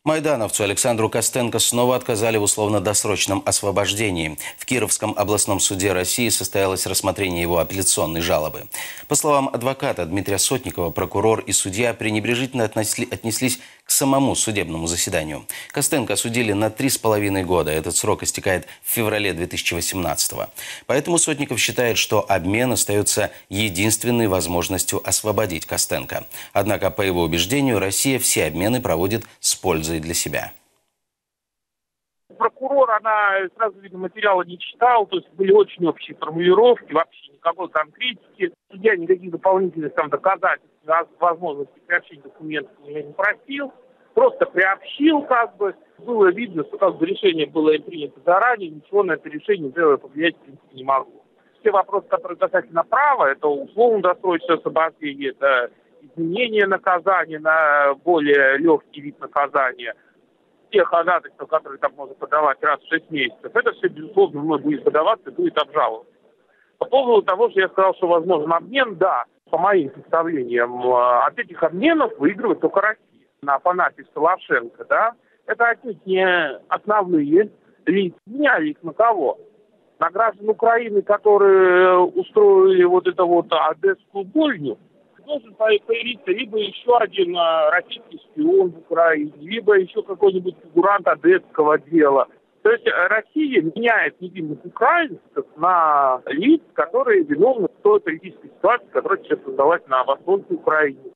Майдановцу Александру Костенко снова отказали в условно-досрочном освобождении. В Кировском областном суде России состоялось рассмотрение его апелляционной жалобы. По словам адвоката Дмитрия Сотникова, прокурор и судья пренебрежительно отнеслись к самому судебному заседанию. Костенко осудили на 3,5 года. Этот срок истекает в феврале 2018-го. Поэтому Сотников считает, что обмен остается единственной возможностью освободить Костенко. Однако, по его убеждению, Россия все обмены проводит с пользой для себя. Прокурор, она сразу видно материалы не читала, то есть были очень общие формулировки, вообще никакой конкретики. Судья никаких дополнительных доказательств, возможности приобщения документов у меня не просил, просто приобщил Было видно, что решение было принято заранее, ничего на это решение повлиять в принципе не могло. Все вопросы, которые касательно права, это условно-досрочное освобождение, это изменение наказания на более легкий вид наказания, те ходатайства, которые там можно подавать раз в 6 месяцев, это все, безусловно, мной будет подаваться и будет обжаловано. По поводу того, что я сказал, что возможен обмен, да, по моим представлениям, от этих обменов выигрывает только Россия. На Афанасьев Солошенко, да, это отнюдь не основные лица. Меняли их на кого? На граждан Украины, которые устроили одесскую бойню. Должен появиться либо еще один российский шпион в Украине, либо еще какой-нибудь фигурант одесского дела. То есть Россия меняет невинных украинцев на лиц, которые виновны в той политической ситуации, которая сейчас создалась на Восточной Украине.